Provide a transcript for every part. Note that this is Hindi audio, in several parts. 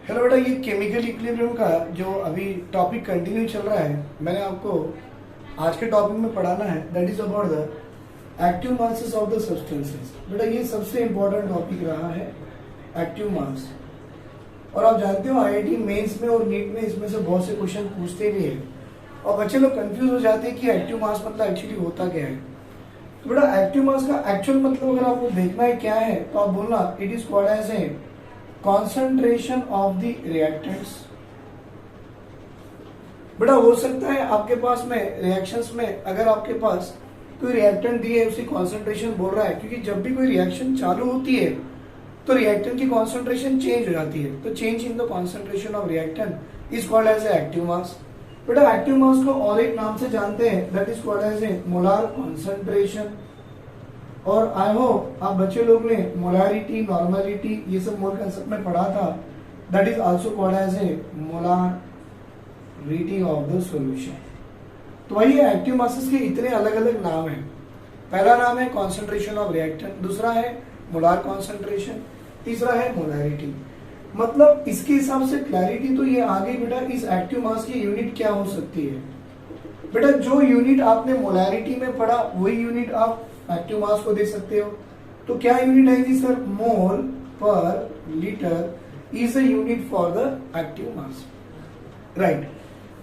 हेलो बेटा, ये केमिकल इक्विलिब्रियम का जो अभी टॉपिक कंटिन्यू चल रहा है, मैंने आपको आज के टॉपिक में पढ़ाना है, that is about the active masses of the substances. बेटा ये सबसे इंपॉर्टेंट टॉपिक रहा है, एक्टिव मास। और आप जानते हो आईआईटी मेंस में और नीट में इसमें से बहुत से क्वेश्चन पूछते भी हैं और बच्चे लोग कंफ्यूज हो जाते हैं कि एक्टिव मास मतलब एक्चुअली होता क्या है। तो बेटा एक्टिव मास का एक्चुअल मतलब अगर आपको देखना है क्या है, तो आप बोलना it is called as a concentration of the reactants. बेटा हो सकता है आपके पास में रिएक्शंस में अगर आपके पास कोई रिएक्टेंट दिए उसी कॉन्सेंट्रेशन बोल रहा है, क्योंकि जब भी कोई रिएक्शन चालू होती है तो रिएक्टेंट की कॉन्सेंट्रेशन चेंज हो जाती है। तो change in the concentration of reactant is called as active mass. बेटा एक्टिव मास को और एक नाम से जानते हैं, that is called as a molar concentration. और आई होप आप बच्चे लोग ने मोलारिटी, नॉर्मलिटी ये सब मोल कंसेप्ट में पढ़ा था, that is also called as a molarity of the solution. तो वही एक्टिव मासेस के इतने अलग अलग नाम हैं। पहला नाम है कॉन्सेंट्रेशन ऑफ रिएक्टेंट, दूसरा है मोलार कॉन्सेंट्रेशन, तीसरा है मोलारिटी। मतलब इसके हिसाब से क्लैरिटी तो ये आ गई बेटा, इस एक्टिव मास की यूनिट क्या हो सकती है। बेटा जो यूनिट आपने मोलारिटी में पढ़ा वही यूनिट आप एक्टिव मास को दे सकते हो। तो क्या यूनिट आएगी sir? Mole per litre is a unit for the active mass, right.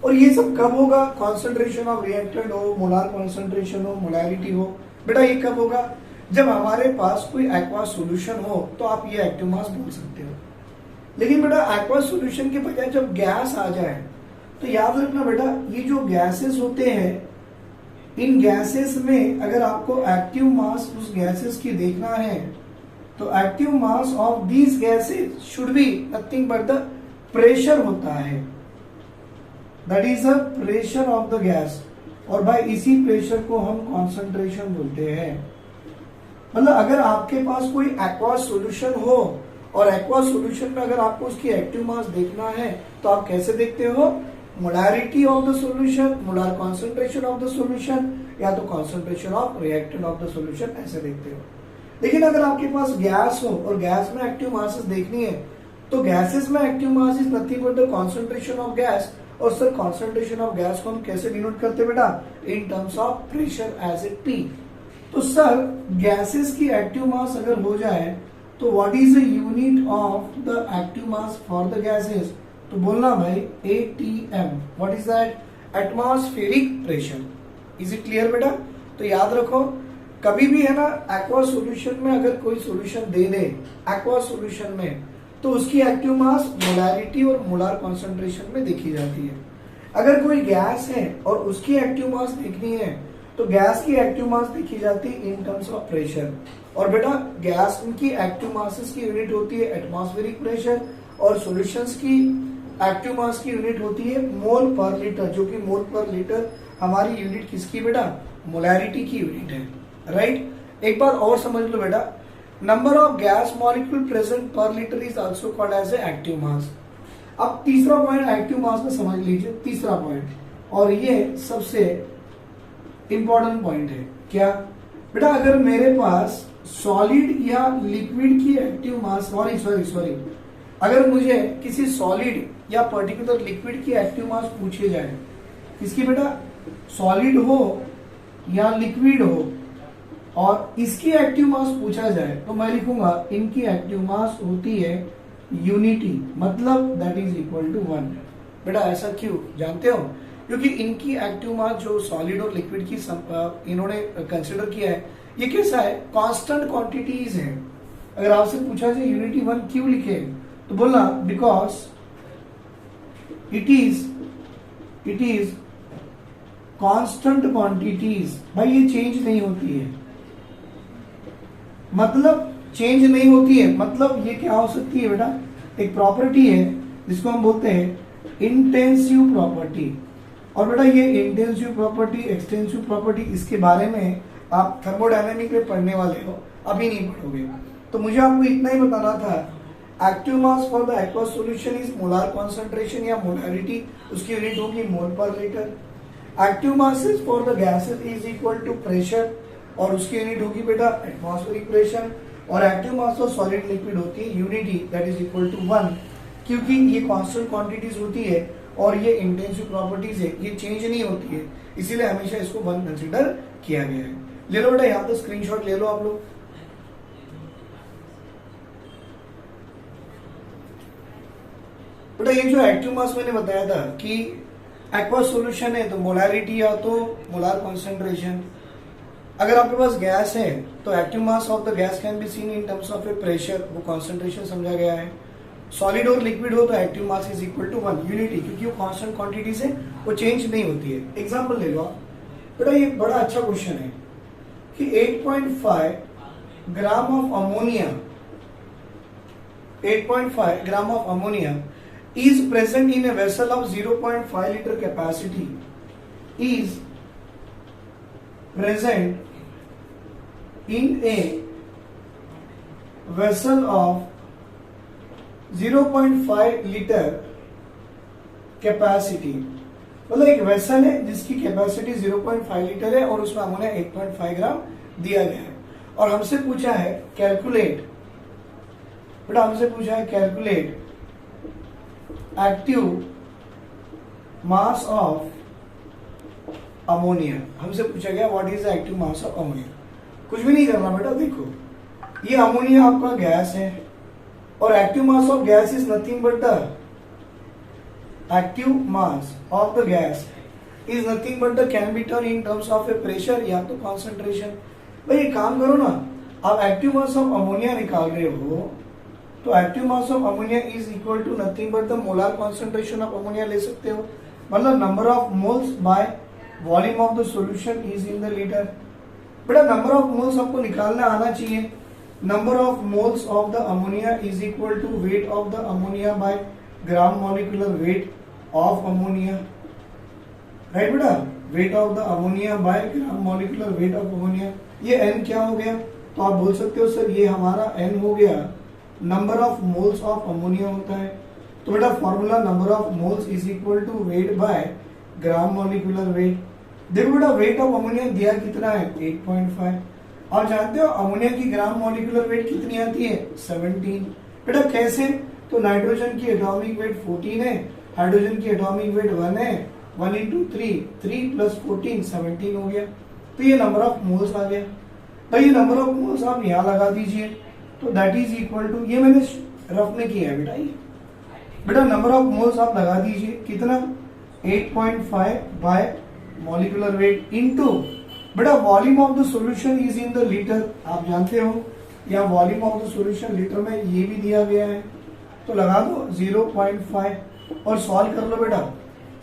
और ये सब कब होगा? कॉन्सेंट्रेशन ऑफ रिएक्टेंट हो, मोलार कॉन्सेंट्रेशन हो, मोलारिटी हो। बेटा ये कब होगा? जब हमारे पास कोई एक्वा सॉल्यूशन हो तो आप ये एक्टिव मास बोल सकते हो। लेकिन बेटा एक्वा सॉल्यूशन के बजाय जब गैस आ जाए तो याद रखना बेटा, ये जो गैसेस होते हैं, इन गैसेस में अगर आपको एक्टिव मास उस गैसेस की देखना है तो active mass of these gases should be nothing but the pressure होता है, that is the pressure of the gas. और भाई इसी प्रेशर को हम कॉन्सेंट्रेशन बोलते हैं। मतलब अगर आपके पास कोई एक्वा सॉल्यूशन हो और एक्वा सॉल्यूशन में अगर आपको उसकी एक्टिव मास देखना है तो आप कैसे देखते हो? Molarity of the solution, molar concentration of the solution, या तो concentration of reactant of the solution, ऐसे देखते हो। लेकिन अगर आपके पास गैस हो और गैस में एक्टिव मासेस देखनी है तो गैसेस में active mass is nothing but the concentration of gas. और सर कॉन्सेंट्रेशन ऑफ गैस को हम कैसे डिनोट करते हैं बेटा? In terms of pressure as a P। तो सर गैसेस की एक्टिव मास अगर हो जाए तो what is the unit of the active mass for the gases? तो बोलना भाई ATM। What is that? Atmospheric pressure. Is it clear बेटा? तो याद रखो, कभी भी है ना एक्वा सॉल्यूशन में अगर कोई सॉल्यूशन दे दे एक्वा सॉल्यूशन में तो उसकी एक्टिव मास मोलारिटी और मोलार कॉन्सेंट्रेशन में देखी जाती है। अगर कोई गैस है और उसकी एक्टिव मास देखनी है तो गैस की एक्टिव मास देखी जाती है इन टर्म्स ऑफ प्रेशर। और बेटा गैस की एक्टिव मासेस की यूनिट होती है एटमॉस्फेरिक प्रेशर और सॉल्यूशंस की एक्टिव मास की यूनिट होती है मोल पर लीटर, जो कि मोल पर लीटर हमारी यूनिट किसकी बेटा? मोलारिटी की यूनिट है, राइट। एक बार और समझ लो बेटा, number of gas molecule present per litre is also called as a active mass. अब तीसरा पॉइंट एक्टिव मास में समझ लीजिए, तीसरा पॉइंट, और ये सबसे इंपॉर्टेंट पॉइंट है। क्या बेटा? अगर मेरे पास सॉलिड या लिक्विड की एक्टिव मास, सॉरी अगर मुझे किसी सॉलिड या पर्टिकुलर लिक्विड की एक्टिव मास पूछी जाए, किसकी बेटा? सॉलिड हो या लिक्विड हो, और इसकी एक्टिव मास पूछा जाए तो मैं लिखूंगा इनकी एक्टिव मास होती है यूनिटी, मतलब दैट इज इक्वल टू 1। बेटा ऐसा क्यों जानते हो? क्योंकि इनकी एक्टिव मास जो सॉलिड और लिक्विड की इन्होंने कंसिडर किया है, ये कैसा है? कांस्टेंट क्वांटिटीज है। अगर आपसे पूछा जाए यूनिटी 1 क्यों लिखे तो बोलना because it is constant quantities. भाई ये चेंज नहीं होती है, मतलब चेंज नहीं होती है, मतलब ये क्या हो सकती है बेटा? एक प्रॉपर्टी है जिसको हम बोलते हैं इंटेंसिव प्रॉपर्टी। और बेटा ये इंटेंसिव प्रॉपर्टी, एक्सटेंसिव प्रॉपर्टी, इसके बारे में आप थर्मोडायनेमिक में पढ़ने वाले हो, अभी नहीं पढ़ोगे। तो मुझे आपको इतना ही बताना था, active mass for the aqua solution is molar concentration या मोलारिटी, उसकी यूनिट होगी mole per litre. Active masses for the gases is equal to pressure, और उसकी यूनिट होगी बेटा एटमॉस्फेरिक प्रेशर। और active mass of solid liquid होती है unity, that is equal to 1। क्योंकि ये कांस्टेंट क्वांटिटीज होती है और ये इंटेंसिव प्रॉपर्टीज है, ये चेंज नहीं होती है, इसीलिए हमेशा इसको 1 कंसिडर किया गया है। ले लो बेटा यहाँ पे स्क्रीनशॉट ले लो आप लोग। बेटा ये जो एक्टिव मास मैंने बताया था कि एक्वस सॉल्यूशन है तो मोलैरिटी या तो मोलार कॉन्सेंट्रेशन, अगर आपके पास गैस है तो active mass of the gas can be seen in terms of a pressure, वो कॉन्सेंट्रेशन समझा गया है। सॉलिड और लिक्विड हो तो active mass is equal to 1 unity, क्योंकि वो कांस्टेंट क्वांटिटीज है, वो चेंज नहीं होती है। एग्जांपल ले लो आप, बेटा ये बड़ा अच्छा क्वेश्चन है कि 8.5 gram of ammonia 8.5 gram of ammonia is present in a vessel of 0.5 liter capacity is present in a vessel of 0.5 liter capacity, मतलब एक वेसल है जिसकी कैपेसिटी 0.5 लीटर है और उसमें अमोनिया 8.5 ग्राम दिया गया है और हमसे पूछा है कैलकुलेट, बेटा हमसे पूछा है calculate active mass of ammonia, हमसे पूछा गया what is the active mass of ammonia. कुछ भी नहीं करना बेटा, देखो ये अमोनिया आपका गैस है और active mass of gas is nothing but the active mass of the gas is nothing but the can be turn in terms of a pressure या तो कॉन्सेंट्रेशन। भाई ये काम करो ना, आप एक्टिव मास ऑफ अमोनिया निकाल रहे हो तो active mass of ammonia is equal to nothing but the molar concentration of ammonia ले सकते हो, मतलब number of moles by volume of the solution is in the litre. बेटा नंबर ऑफ मोल्स आपको निकालना आना चाहिए। Number of moles of the ammonia is equal to weight of the ammonia by gram molecular weight of ammonia, right बेटा, weight of the ammonia by gram molecular weight of ammonia. ये एन क्या हो गया, तो आप बोल सकते हो सर ये हमारा एन हो गया, number of moles of ammonia होता है। तो बेटा formula number of moles is equal to weight by gram molecular weight. देखो बेटा वेट ऑफ अमोनिया दिया कितना है 8.5, और जानते हो अमोनिया की ग्राम मॉलिक्यूलर वेट कितनी आती है 17। बेटा कैसे, तो नाइट्रोजन की एटॉमिक वेट 14 है, हाइड्रोजन की एटॉमिक वेट 1 है, 1 into 3 plus 14 17 हो गया, तो ये नंबर ऑफ मोल्स आ गया। भाई ये नंबर ऑफ मोल्स आप यहाँ लगा दीजिए तो दैट इज इक्वल टू, ये मैंने रफ में किया है बेटा, ये बेटा नंबर ऑफ मोल्स आप लगा दीजिए कितना 8.5 बाय मॉलिक्यूलर वेट इनटू बेटा volume of the solution is in the litre. आप जानते हो या volume of the solution litre में ये भी दिया गया है, तो लगा दो 0.5 और सॉल्व कर लो बेटा।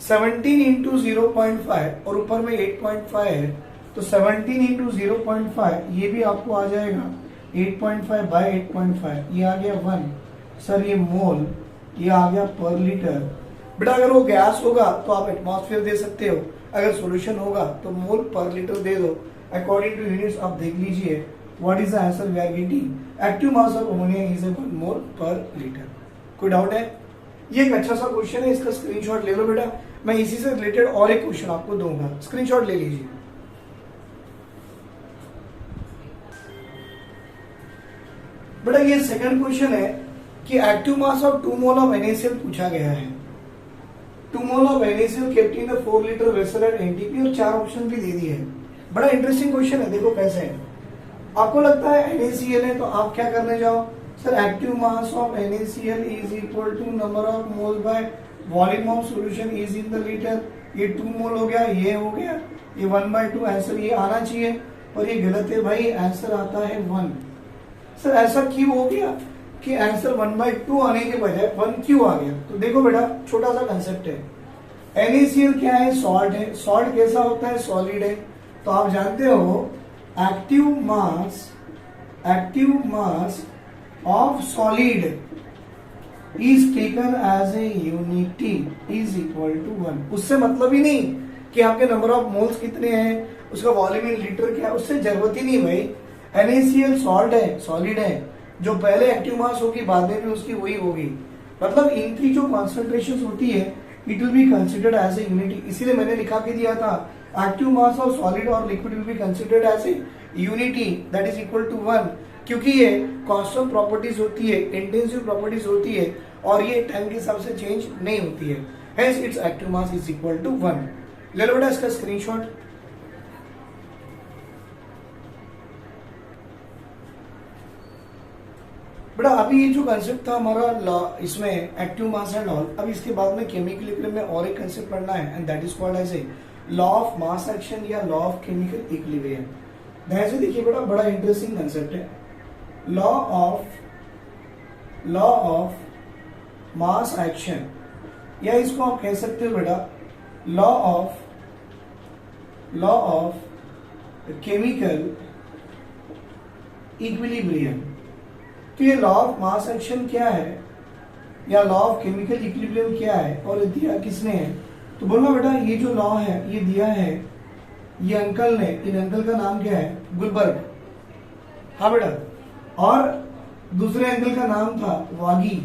17 इंटू 0.5 और ऊपर में 8.5 है तो 17 इंटू 0.5 ये भी आपको आ जाएगा 8.5 बाय 8.5, ये आ गया 1 सर, ये मोल, ये आ गया पर लीटर। बेटा अगर वो गैस होगा तो आप एटमॉस्फेयर दे सकते हो, अगर सॉल्यूशन होगा तो मोल पर लीटर दे दो। अकॉर्डिंग टू यूनिट्स आप देख लीजिए what is the answer we are getting. Active mass of ammonia is 1 mole per litre. कोई डाउट है? ये एक अच्छा सा क्वेश्चन है, इसका स्क्रीनशॉट ले लो बेटा। मैं इसी से रिलेटेड और एक क्वेश्चन आपको दूंगा, स्क्रीनशॉट ले लीजिए। बेटा ये सेकंड क्वेश्चन है कि active mass of 2 mole of NaCl पूछा गया है। 2 mole of NaCl kept in 4 litre vessel eight NTP और 4 ऑप्शन भी दे दिए हैं। बड़ा इंटरेस्टिंग क्वेश्चन है, देखो कैसे है। आपको लगता है NaCl है तो आप क्या करने जाओ, sir active mass of NaCl is equal to number of mole by volume of solution is in the litre. ये 2 मोल हो गया, ये हो गया, ये 1/2 आंसर ये आना चाहिए और ये गलत है भाई, आंसर आता है 1। सर ऐसा क्यों हो गया कि आंसर 1/2 आने के बजाय 1 क्यों आ गया? तो देखो बेटा छोटा सा कंसेप्ट है, NaCl क्या है, सॉल्ट है। सॉल्ट कैसा होता है, सॉलिड है। तो आप जानते हो active mass of solid is taken as a unity is equal to 1। उससे मतलब ही नहीं कि आपके नंबर ऑफ मोल्स कितने हैं, उसका वॉल्यूम इन लीटर क्या है, उससे जरूरत ही नहीं भाई। NaCl सॉल्ट है, सॉलिड है, जो पहले एक्टिव मास होगी बाद में भी उसकी वही होगी, मतलब इनकी जो कॉन्सेंट्रेशन होती है it will be considered as a unity. इसीलिए मैंने लिखा के दिया था एक्टिव मास ऑफ सॉलिड और liquid will be considered as a unity that is equal to 1। क्योंकि ये कांस्टेंट प्रॉपर्टीज होती है, इंटेंसिव प्रॉपर्टीज होती है और ये टाइम के हिसाब से चेंज नहीं होती है। Hence it's active mass is equal to 1। ले लो बेटा इसका स्क्रीनशॉट। बेटा अभी ये जो कंसेप्ट था हमारा इसमें एक्टिव मास एंड ऑल, अब इसके बाद में केमिकल इक्विलिब्रियम में और एक कंसेप्ट पढ़ना है and that is called as a law of mass action या लॉ ऑफ केमिकल इक्विलिब्रियम। ध्यान से देखिए बेटा, बड़ा इंटरेस्टिंग कंसेप्ट है। लॉ ऑफ मास एक्शन, या इसको आप कह सकते हो बेटा लॉ ऑफ केमिकल इक्विलिब्रियम। तो ये लॉ ऑफ मास एक्शन क्या है या लॉ ऑफ केमिकल इक्विलिब्रियम क्या है और दिया किसने है? तो बोलना बेटा ये जो लॉ है ये दिया है ये अंकल ने, इन अंकल का नाम क्या है? गुलबर्ग। हाँ बेटा, और दूसरे अंकल का नाम था वागी।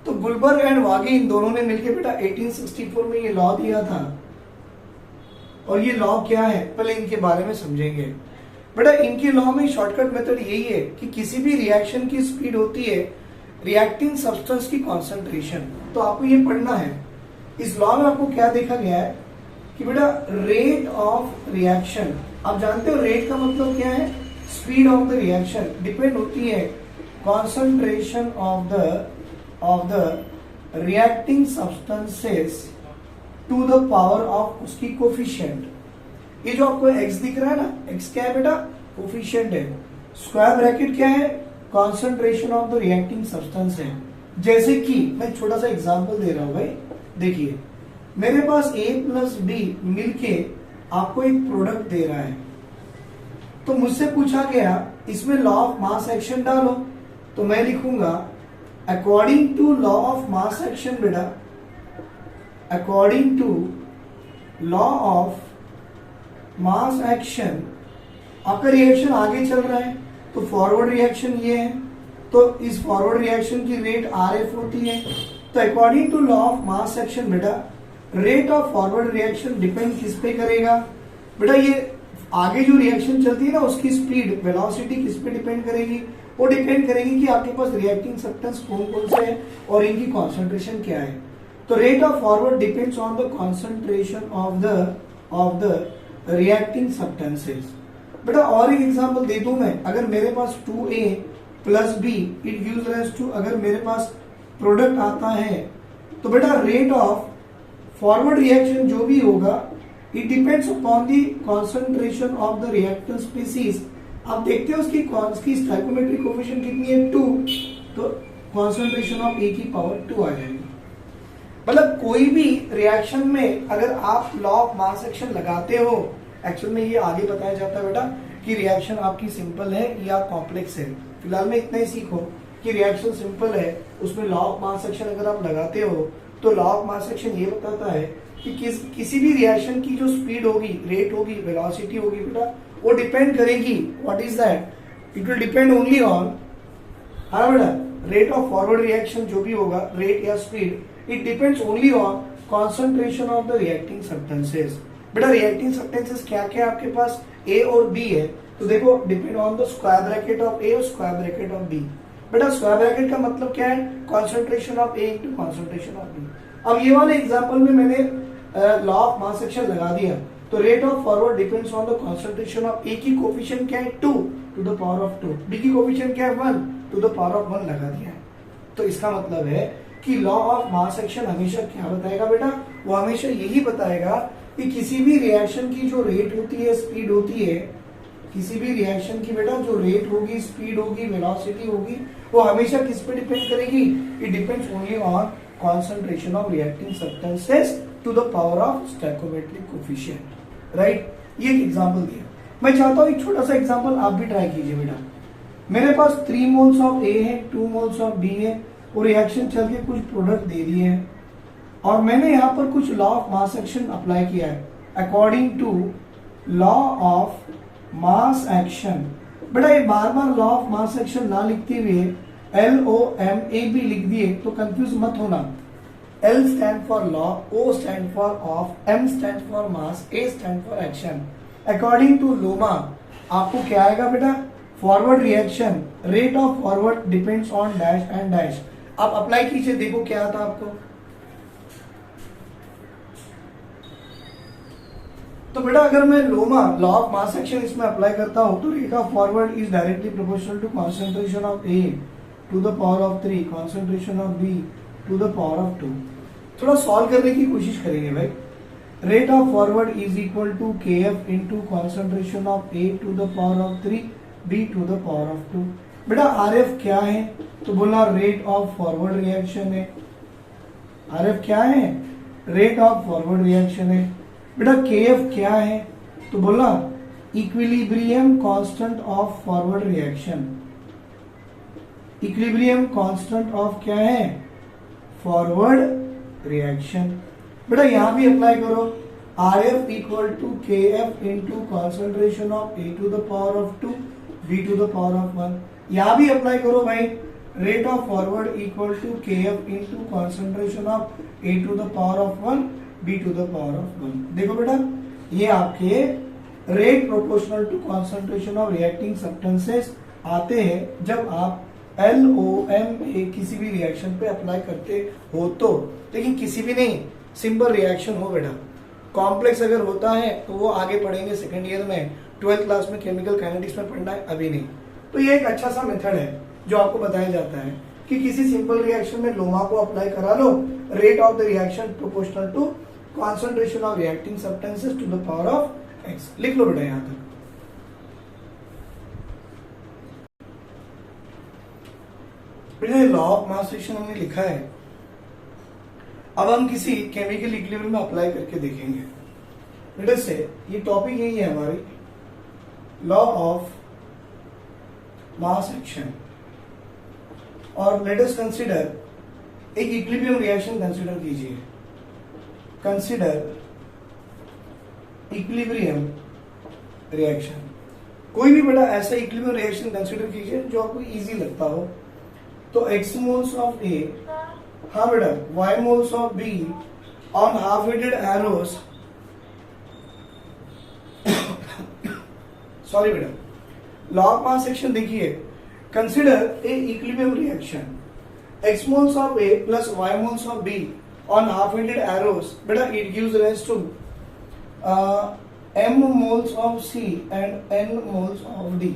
तो गुलबर्ग एंड वागी इन दोनों ने मिलकर बेटा 1864 में ये लॉ दिया था। और ये लॉ क्या है पहले इनके बारे में समझेंगे। बेटा इनके लॉ में शॉर्टकट मेथड यही है कि किसी भी रिएक्शन की स्पीड होती है रिएक्टिंग सब्सटेंस की कॉन्सेंट्रेशन। तो आपको ये पढ़ना है। इस लॉ में आपको क्या देखा गया है कि बेटा रेट ऑफ रिएक्शन, आप जानते हो रेट का मतलब क्या है? Speed of the reaction depend होती है concentration of the reacting substances to the power of उसकी कोफिशिएंट। ये जो आपको x दिख रहा है ना, x क्या है बेटा? कोफिशिएंट है। स्क्वायर ब्रैकेट क्या है? Concentration of the reacting substance है। जैसे कि मैं छोटा सा एग्जांपल दे रहा हूं भाई, देखिए मेरे पास A प्लस बी मिलके आपको एक प्रोडक्ट दे रहा है। तो मुझसे पूछा गया इसमें लॉ ऑफ मास एक्शन डालो, तो मैं लिखूंगा according to law of mass action बेटा, according to law of mass action आपका रिएक्शन आगे चल रहा है तो फॉरवर्ड रिएक्शन ये है, तो इस फॉरवर्ड रिएक्शन की रेट RF होती है। तो according to law of mass action बेटा rate of forward reaction depend किस पे करेगा? बेटा ये आगे जो रिएक्शन चलती है ना उसकी स्पीड वेलोसिटी किस पे डिपेंड करेगी? वो डिपेंड करेगी कि आपके पास रिएक्टिंग सब्सटेंस कौन कौन से है और इनकी कॉन्सेंट्रेशन क्या है। तो rate of forward depends on the concentration of the reacting substances. बेटा और एक एग्जांपल दे दूं मैं, अगर मेरे पास 2A plus B it gives rise to, अगर मेरे पास प्रोडक्ट आता है तो बेटा रेट ऑफ फॉरवर्ड रिएक्शन जो भी होगा it depends upon the concentration of the reactant species. आप देखते हो उसकी स्टोइकोमेट्रिक कोएफिशिएंट कितनी है? 2, तो कॉन्सेंट्रेशन ऑफ A की पावर 2 आ जाएगी। मतलब कोई भी रिएक्शन में अगर आप लॉ ऑफ मास एक्शन लगाते हो, एक्चुअल में ये आगे बताया जाता है बेटा कि रिएक्शन आपकी सिंपल है या कॉम्प्लेक्स है। फिलहाल में इतना ही सीखो कि रिएक्शन सिंपल है, उसमें लॉ ऑफ मास एक्शन अगर आप लगाते हो तो लॉ ऑफ मास एक्शन ये बताता है कि किसी भी रिएक्शन की जो स्पीड होगी, रेट होगी, वेलोसिटी होगी बेटा वो डिपेंड करेगी। What is that? It will depend only on, हाँ बेटा, रेट ऑफ फॉरवर्ड रिएक्शन जो भी होगा, रेट या speed, it depends only on concentration of the reacting substances. बेटा रिएक्टिंग सब्सटेंसेस क्या क्या आपके पास? A और B है, तो देखो depend on the square bracket of A और स्क्वायर ब्रैकेट ऑफ B। बेटा स्क्वायर ब्रैकेट का मतलब क्या है? Concentration of A into concentration of B। अब ये वाले एग्जांपल में मैंने लॉ ऑफ मास एक्शन लगा दिया, तो rate of forward depends on the concentration of A की कोफिशिएंट क्या है? 2 to the power of 2, B की कोफिशिएंट क्या है? 1 टू द पावर ऑफ 1 लगा दिया है। तो इसका मतलब है कि लॉ ऑफ मास एक्शन हमेशा क्या बताएगा बेटा? वो हमेशा यही बताएगा कि किसी भी रिएक्शन की जो रेट होती है, स्पीड होती है, किसी भी रिएक्शन की बेटा जो रेट होगी, स्पीड होगी, वेलोसिटी होगी, वो हमेशा किस पे डिपेंड करेगी? It depends only on concentration of reacting substances to the power of stoichiometric coefficient. Right, ये एक एग्जांपल दिया। मैं चाहता हूं एक छोटा सा एग्जांपल आप भी ट्राई कीजिए बेटा। मेरे पास 3 मोल्स ऑफ A है, 2 मोल्स ऑफ B है और रिएक्शन चल के कुछ प्रोडक्ट दे दिए हैं और मैंने यहाँ पर कुछ law of mass action apply किया है according to law of mass action. बेटा ये बार बार लॉ ऑफ मास एक्शन ना लिखते हुए LOMAB लिख दिए तो कंफ्यूज मत होना। L stand for law, O stand for of, M stand for mass, A stand for action. According to LOMA आपको क्या आएगा बेटा? Forward reaction rate of forward depends on dash and dash. आप अप्लाई कीजिए, देखो क्या आता आपको। तो बेटा अगर मैं LOMA law of mass action इसमें अप्लाई करता हूं तो rate of forward is directly proportional to concentration of A to the power of 3 concentration of B to the power of 2। थोड़ा सॉल्व करने की कोशिश करेंगे भाई। Rate of forward is equal to K F into concentration of A to the power of 3 B to the power of 2। बेटा आर एफ क्या है, तो बोला रेट ऑफ फॉरवर्ड रिएक्शन है। आर एफ क्या है, रेट ऑफ फॉरवर्ड रिएक्शन है। बेटा के एफ क्या है, तो बोला equilibrium constant of forward reaction. Equilibrium constant of क्या है, फॉरवर्ड रिएक्शन। बेटा यहां भी अप्लाई करो, R F equal to K F into concentration of A to the power of 2 B to the power of 1। यहां भी अप्लाई करो भाई, rate of forward equal to K F into concentration of A to the power of 1 B to the power of 1। देखो बेटा ये आपके rate proportional to concentration of reacting substances आते हैं जब आप LOMA किसी भी रिएक्शन पे अप्लाई करते हो तो। लेकिन किसी भी नहीं, सिंपल रिएक्शन हो बेटा। कॉम्प्लेक्स अगर होता है तो वो आगे पढ़ेंगे सेकेंड ईयर में, 12th क्लास में केमिकल काइनेटिक्स में पढ़ना है, अभी नहीं। तो ये एक अच्छा सा मेथड है जो आपको बताया जाता है कि किसी सिंपल रिएक्शन में लोमा को अप्लाई करा लो, rate of the reaction proportional to concentration of reacting substances to the power of X. लिख लो बेटा यहां तक। लॉ ऑफ मास एक्शन हमने लिखा है, अब हम किसी केमिकल इक्विलिब्रियम में अप्लाई करके देखेंगे। लेट से ये टॉपिक यही है हमारी, लॉ ऑफ मास एक्शन। और लेट अस कंसीडर एक इक्विलिब्रियम रिएक्शन कंसीडर कीजिए। कंसीडर इक्विलिब्रियम रिएक्शन, कोई भी बेटा ऐसा इक्विलिब्रियम रिएक्शन कंसीडर कीजिए जो आपको इजी लगता हो। तो x मोल्स ऑफ A, हाँ बेटा, y moles of B on half weighted arrows, sorry बेटा, लॉ ऑफ मास एक्शन देखिए। Consider a equilibrium reaction, x moles of A plus y moles of B on half weighted arrows, बेटा it gives rise to m moles of C and n moles of D।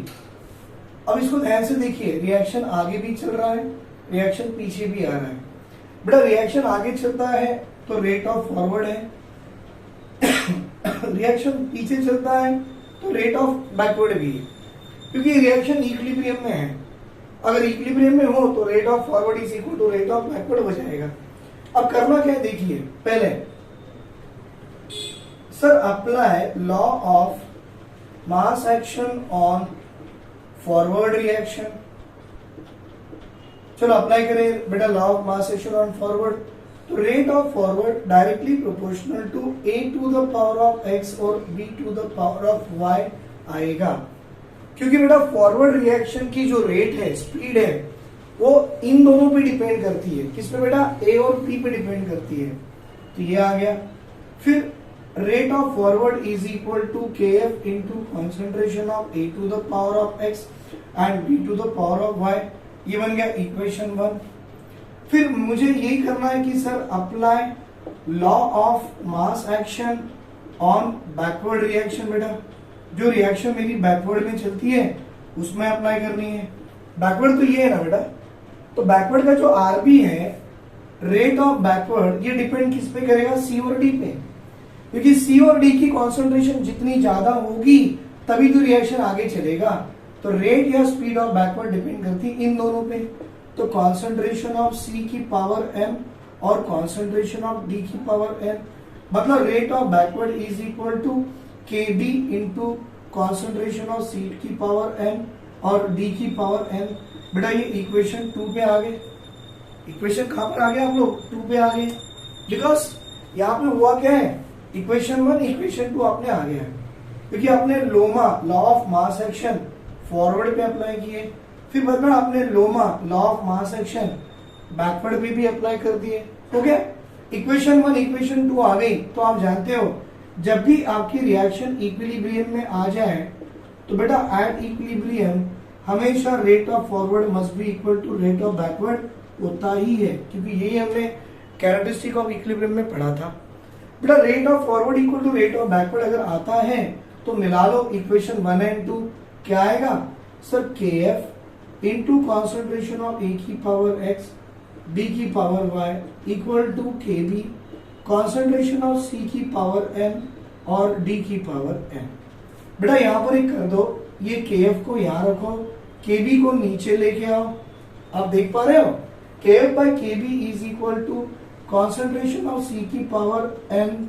अब इसको ध्यान से देखिए, रिएक्शन आगे भी चल रहा है, रिएक्शन पीछे भी आ रहा है। बेटा रिएक्शन आगे चलता है तो रेट ऑफ फॉरवर्ड है, रिएक्शन पीछे चलता है तो रेट ऑफ बैकवर्ड भी है, क्योंकि रिएक्शन इक्विलिब्रियम में है। अगर इक्विलिब्रियम में हो तो rate of forward is equal to rate of backward हो जाएगा। अब करना क्या है देखिए, पहले sir apply law of mass action on forward reaction. चलो अप्लाई करें बेटा law of mass action on forward. तो rate of forward directly proportional to a to the power of x और b to the power of y आएगा, क्योंकि बेटा फॉरवर्ड रिएक्शन की जो रेट है, स्पीड है, वो इन दोनों पे डिपेंड करती है। किस पे बेटा, a और b पे डिपेंड करती है। तो ये आ गया। फिर rate of forward is equal to K F into concentration of A to the power of X and B to the power of Y, ये बन गया इक्वेशन 1। फिर मुझे यही करना है कि sir apply law of mass action on backward reaction. बेटा जो रिएक्शन मेरी बैकवर्ड में चलती है उसमें अप्लाई करनी है। बैकवर्ड तो ये है ना बेटा, तो बैकवर्ड का जो आरबी है, रेट ऑफ बैकवर्ड, ये डिपेंड किस पे करेगा, सी और डी पे, क्योंकि सी और डी की कॉन्सेंट्रेशन जितनी ज्यादा होगी तभी तो रिएक्शन आगे चलेगा। तो रेट या स्पीड ऑफ बैकवर्ड डिपेंड करती है इन दोनों पे। तो कॉन्सेंट्रेशन ऑफ सी की पावर m और कॉन्सेंट्रेशन ऑफ डी की पावर n, मतलब rate of backward is equal to K B into concentration of C की पावर n और डी की पावर n। बेटा ये इक्वेशन 2 पे आ गए। इक्वेशन कहां पर आ गया आप लोग, 2 पे आ गए, बिकॉज यहाँ पे हुआ क्या है, इक्वेशन 1 इक्वेशन 2 आपने आ गया है, क्योंकि आपने LOMA law of mass action forward पे अप्लाई किए, फिर बदला आपने LOMA law of mass action backward पे भी अप्लाई कर दिए। हो गया, इक्वेशन 1 इक्वेशन 2 आ गई। तो आप जानते हो जब भी आपकी रिएक्शन इक्विलिब्रियम में आ जाए तो बेटा एट इक्विलिब्रियम हमेशा rate of forward must be equal to rate of backward होता ही है, क्योंकि यही हमने कैरेक्टरिस्टिक ऑफ इक्विलिब्रियम में पढ़ा था। बेटा rate of forward equal to rate of backward अगर आता है तो मिला लो इक्वेशन 1 एंड 2, क्या आएगा सर, के F into concentration of A की पावर एक्स बी की power Y equal to K B concentration of C की पावर एन और डी की पावर एन। बेटा यहां पर एक कर दो, ये के एफ को यहां रखो, के बी को नीचे लेके आओ, आप देख पा रहे हो, K F by K B is equal to concentration of C की पावर एन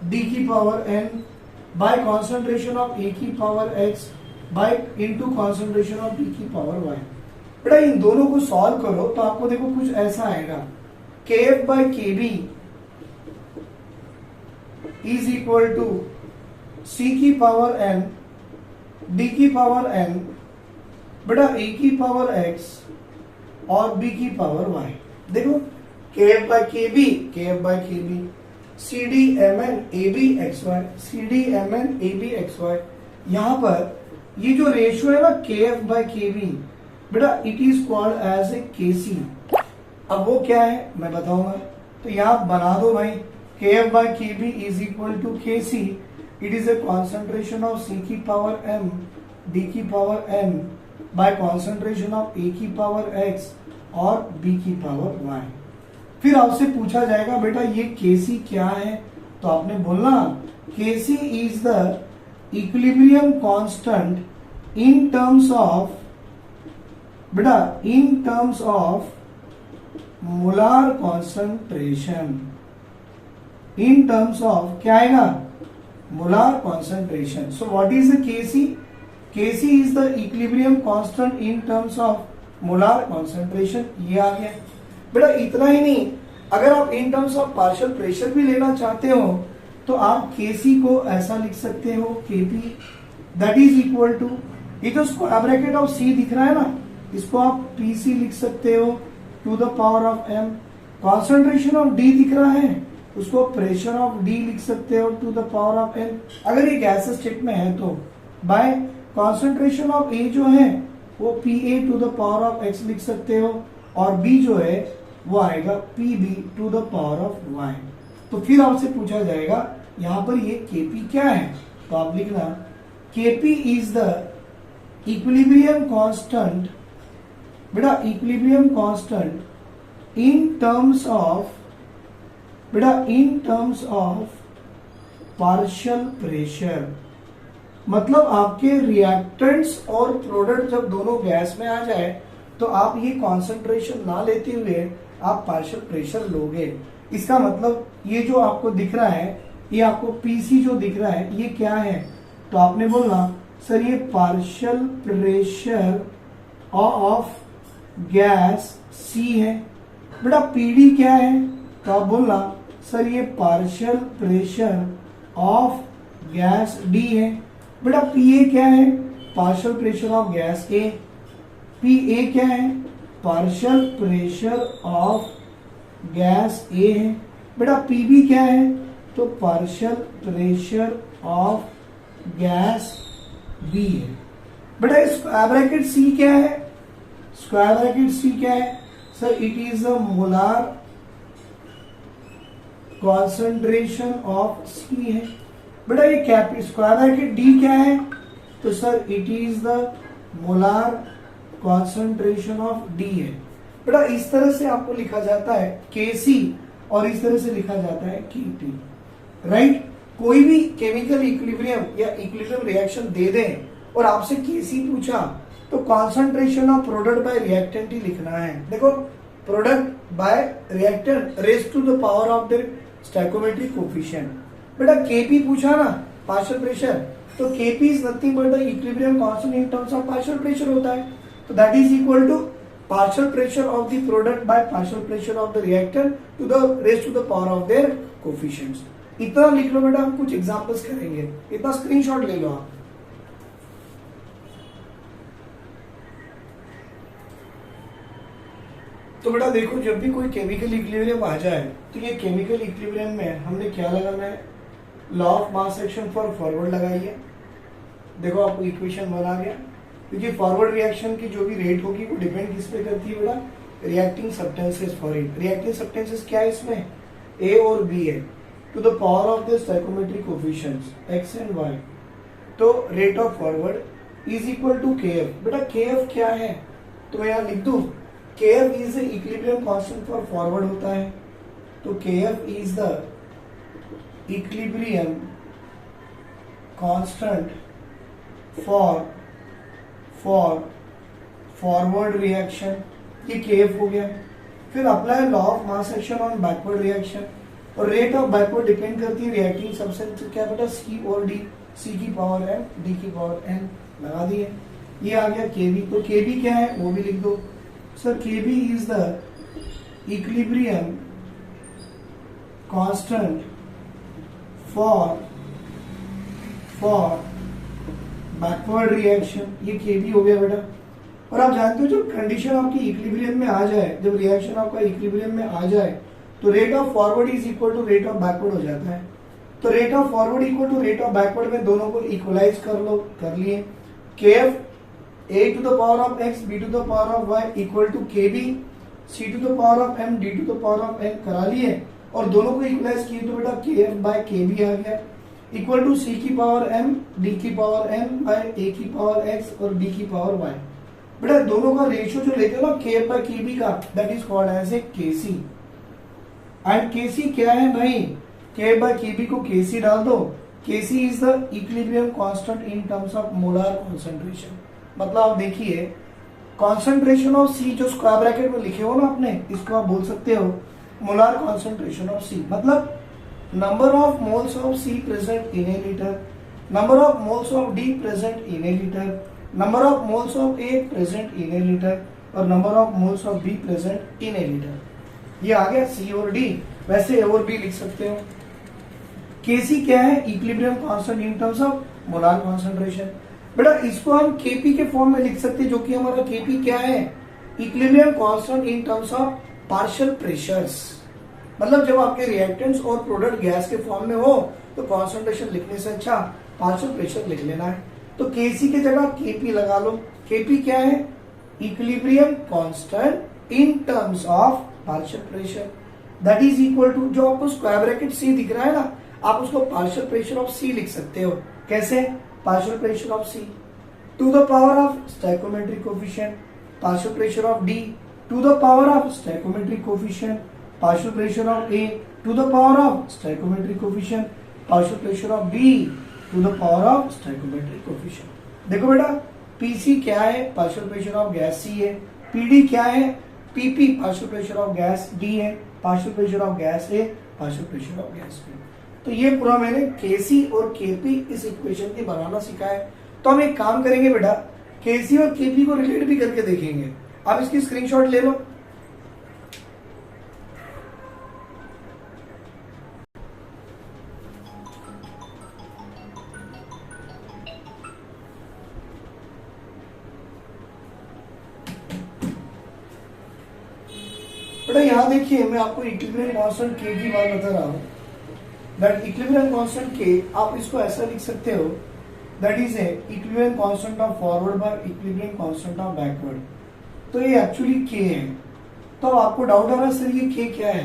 डी की power N by concentration of A की power X by into concentration of D की पावर वाई। बेटा इन दोनों को सॉल्व करो तो आपको देखो कुछ ऐसा आएगा, K F by K B is equal to C की पावर एन डी की पावर एन बेटा ए की पावर एक्स और बी की पावर वाई। देखो K F by K B C D M N A B X Y, C D M N A B X Y. यहां पर ये जो रेशियो है ना K F by K B, बेटा it is called as a K सी। अब वो क्या है मैं बताऊंगा, तो यहां बना दो भाई, K F by K B is equal to K C, it is a concentration of C की पावर एम डी की power N by concentration of A की पावर एक्स और बी की पावर वाई। फिर आपसे पूछा जाएगा बेटा ये केसी क्या है, तो आपने बोलना KC is the equilibrium constant in terms of बेटा in terms of molar concentration, in terms of क्या आएगा molar concentration. So what is the KC, KC is the equilibrium constant in terms of molar concentration, ये आ गया। बेटा इतना ही नहीं, अगर आप in terms of partial pressure भी लेना चाहते हो तो आप केसी को ऐसा लिख सकते हो, KP that is equal to, ये जो स्क्वायर ब्रैकेट ऑफ सी दिख रहा है ना, इसको आप पीसी लिख सकते हो to the power of M. Concentration of D दिख रहा है, उसको प्रेशर ऑफ डी लिख सकते हो to the power of N, अगर ये गैस स्टेट में है तो। बाय कॉन्सेंट्रेशन ऑफ ए जो है वो P A to the power of X लिख सकते हो, और बी जो है वो आएगा P B to the power of Y. तो फिर आपसे पूछा जाएगा यहां पर ये केपी क्या है, तो आप लिखना KP is the equilibrium constant, बेटा equilibrium constant in terms of बेटा in terms of partial pressure. मतलब आपके रिएक्टेंट्स और प्रोडक्ट जब दोनों गैस में आ जाए तो आप ये कॉन्सेंट्रेशन ना लेते हुए आप पार्शियल प्रेशर लोगे। इसका मतलब ये जो आपको दिख रहा है, ये आपको पीसी जो दिख रहा है ये क्या है, तो आपने बोलना सर ये partial pressure of gas C है। बेटा पीडी क्या है, तो आप बोलना सर ये partial pressure of gas D है। बेटा पीए क्या है, partial pressure of gas A. P A क्या है, partial pressure of gas A है। बेटा पी बी क्या है, तो partial pressure of gas B है। बेटा स्क्वायर ब्रैकेट सी क्या है, स्क्वायर ब्रैकेट सी क्या है sir, it is the molar concentration of C है। बेटा ये कैप स्क्वायर ब्रैकेट डी क्या है, तो sir it is the molar concentration of D है। बेटा इस तरह से आपको लिखा जाता है केसी और इस तरह से लिखा जाता है केटी, राइट। कोई भी केमिकल इक्विलिब्रियम या इक्विलिब्रियम रिएक्शन दे दें और आपसे केसी पूछा तो concentration of product by reactant ही लिखना है। देखो product by reactant raise to the power of their stoichiometric coefficient. बेटा केपी पूछा ना पार्शियल प्रेशर, तो KP is nothing but the equilibrium constant in terms of partial pressure होता है, तो that is equal to partial pressure of the product by partial pressure of the reactant to the raised to the power of their coefficients। इतना लिख लो बेटा, हम कुछ एग्जांपल्स करेंगे, इतना स्क्रीनशॉट ले लो आप। तो बेटा देखो जब भी कोई केमिकल इक्विलिब्रियम आ जाए तो ये केमिकल इक्विलिब्रियम में हमने क्या लगाना है, law of mass action for forward लगाइए। देखो आपको इक्वेशन बना गया, क्योंकि फॉरवर्ड रिएक्शन की जो भी रेट होगी वो डिपेंड किस पे करती है बेटा, reacting substances for it. Reacting substances क्या है इसमें, ए और बी है, to the power of the stoichiometric coefficients X and Y. तो rate of forward is equal to K F. बेटा के एफ क्या है, तो मैं यहाँ लिख दूं, के F is the equilibrium constant for forward होता है। तो के F is the equilibrium constant for forward reaction, ये के एफ हो गया। फिर apply law of mass action on backward reaction, और रेट ऑफ बैकवर्ड डिपेंड करती है रिएक्टिंग सब्सटेंस क्या बेटा, सी और डी, सी की पावर एम, डी की पावर एन, लगा दिए। ये आ गया केबी। तो केबी क्या है वो भी लिख दो sir, KB is the equilibrium constant for backward reaction, ये केबी हो गया बेटा। और आप जानते हो जब कंडीशन आपकी इक्विलिब्रियम में आ जाए, जब रिएक्शन आपका इक्विलिब्रियम में आ जाए, तो rate of forward is equal to rate of backward हो जाता है। तो rate of forward equal to rate of backward में दोनों को इक्वलाइज कर लो, कर लिए। K F A to the power of X B to the power of Y equal to K B C to the power of M D to the power of N करा लिए, और दोनों को इक्वलाइज किए तो बेटा K F by K B आ गया, इक्वल टू सी की पावर एम डी की पावर एन बाय ए की पावर एक्स और डी की पावर वाई। बेटा दोनों का रेशियो जो लेते हो ना K F by K B का, that is called as a K C. And के सी क्या है भाई, के बाय के बी को के सी डाल दो। K C is the equilibrium constant in terms of molar concentration. मतलब आप देखिए कॉन्सेंट्रेशन ऑफ सी जो स्क्वायर ब्रैकेट में लिखे हो ना आपने, इसको आप बोल सकते हो मोलर कॉन्सेंट्रेशन ऑफ सी। मतलब number of moles of C present in a litre, number of moles of D present in a litre, number of moles of A present in a litre, और number of moles of B present in a litre. ये आ गया सी और डी। वैसे ए और बी लिख सकते हो। केसी क्या है, equilibrium constant in terms of molar concentration. बेटा इसको हम केपी के फॉर्म में लिख सकते हैं, जो कि हमारा केपी क्या है, equilibrium constant in terms of partial pressures. मतलब जब आपके रिएक्टेंट्स और प्रोडक्ट गैस के फॉर्म में हो तो कॉन्सेंट्रेशन लिखने से अच्छा पार्शियल प्रेशर लिख लेना है। तो केसी की जगह केपी लगा लो। केपी क्या है, equilibrium constant in terms of partial pressure, that is equal to, जो आपको स्क्वायर ब्रैकेट सी दिख रहा है ना, आप उसको पार्शियल प्रेशर ऑफ सी लिख सकते हो। कैसे, partial pressure of C to the power of stoichiometric coefficient, partial pressure of D to the power of stoichiometric coefficient, partial pressure of A to the power of stoichiometric coefficient, partial pressure of B to the power of stoichiometric coefficient। देखो बेटा PC क्या है, partial pressure of gas C है, PD क्या है, PP partial pressure of gas D है, partial pressure of gas A, partial pressure of gas B। तो ये पूरा मैंने KC और KP इस इक्वेशन की बनाना सीखा है। तो हम एक काम करेंगे बेटा, KC और KP को रिलेट भी करके देखेंगे। आप इसकी स्क्रीनशॉट ले लो। बेटा यहाँ देखिए मैं आपको इक्विलिब्रियम कांस्टेंट के की बात बता रहा हूँ। दैट इक्विलिब्रियम कांस्टेंट के, आप इसको ऐसा लिख सकते हो, that is a equilibrium constant of forward bye equilibrium constant of backward. तो ये एक्चुअली के है। तो आपको डाउट आ रहा है सर ये के क्या है,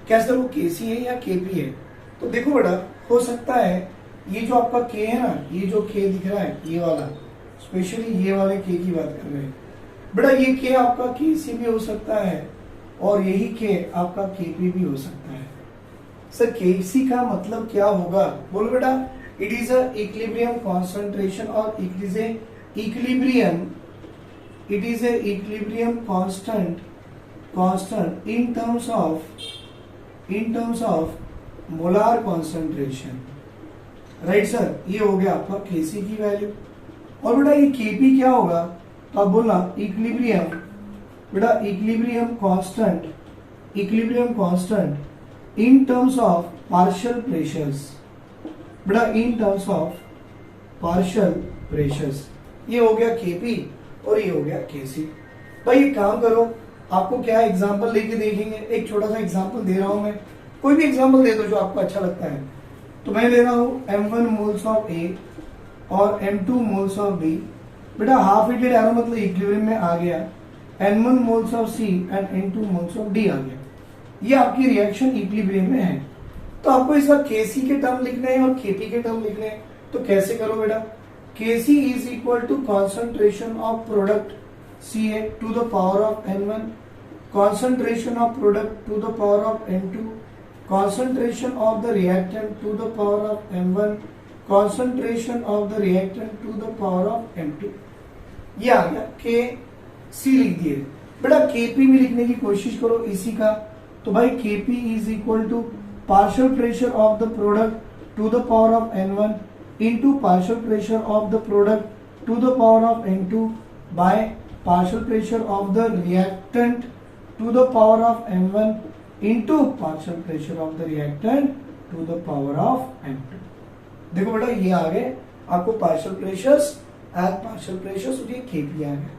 क्या सर वो के सी है या के पी है। तो देखो बेटा हो सकता है ये जो आपका के है ना, ये जो के दिख रहा है ये वाला, स्पेशली ये वाले के की बात कर रहे हैं बेटा, ये के आपका के सी भी हो सकता है और यही के आपका केपी भी हो सकता है। सर केसी का मतलब क्या होगा, बोलो बेटा। It is a equilibrium concentration और it is a equilibrium, it is a equilibrium constant in terms of molar concentration. Right sir, ये हो गया आपका केसी की वैल्यू। और बेटा ये केपी क्या होगा, तो आप बोलना इक्विलिब्रियम, बेटा equilibrium constant in terms of partial pressures. बेटा in terms of partial pressures, ये हो गया केपी और ये हो गया केसी। भाई ये काम करो, आपको क्या एग्जांपल लेके देखेंगे। एक छोटा सा एग्जांपल दे रहा हूं मैं, कोई भी एग्जांपल दे दो जो आपको अच्छा लगता है। तो मैं ले रहा हूं M1 मोल्स ऑफ A और M2 मोल्स ऑफ B बेटा हाफ हीटेड एरो मतलब इक्विलिब्रियम में आ गया, N1 moles of C and N2 moles of D आ गया। ये आपकी रिएक्शन इक्विलिब्रियम में है। तो आपको इसका Kc के टर्म लिखने हैं और Kp के टर्म लिखने हैं, तो कैसे करो बेटा? Kc is equal to concentration of product Ca to the power of N1, concentration of product to the power of N2, concentration of the reactant to the power of M1, concentration of the reactant to the power of M2। ये आ गया Kc लिख दिए। बेटा Kp भी लिखने की कोशिश करो इसी का, तो भाई Kp is equal to partial pressure of the product to the power of N1 into partial pressure of the product to the power of N2 by partial pressure of the reactant to the power of M1 into partial pressure of the reactant to the power of M2। देखो बेटा ये आ गए आपको partial pressures at partial pressures, और ये Kp आ गया।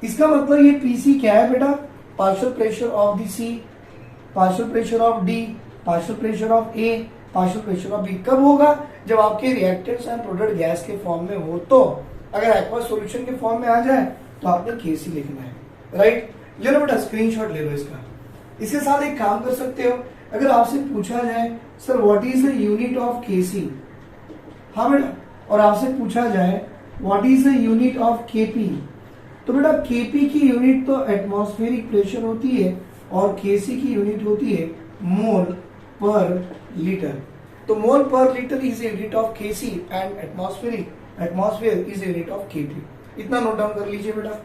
इसका मतलब ये Pc क्या है बेटा? Partial pressure of the C, partial pressure of D, partial pressure of A, partial pressure of B। कब होगा? जब आपके रिएक्टेंट्स एंड प्रोडक्ट गैस के फॉर्म में हो। तो अगर एक्वा सॉल्यूशन के फॉर्म में आ जाए तो आपने Kc लिखना है, राइट? ले लो बेटा स्क्रीनशॉट ले लो इसका। इसके साथ एक काम कर सकते हो, अगर आपसे पूछा जाए sir what is the unit of Kc, हाँ बेटा, और आपसे पूछा जाए what is the unit of Kp, तो बेटा Kp की यूनिट तो एटमॉस्फेरिक प्रेशर होती है और Kc की यूनिट होती है मोल पर लीटर। तो मोल per litre is unit of Kc and atmospheric atmosphere is unit of Kp। इतना नोट डाउन कर लीजिए बेटा।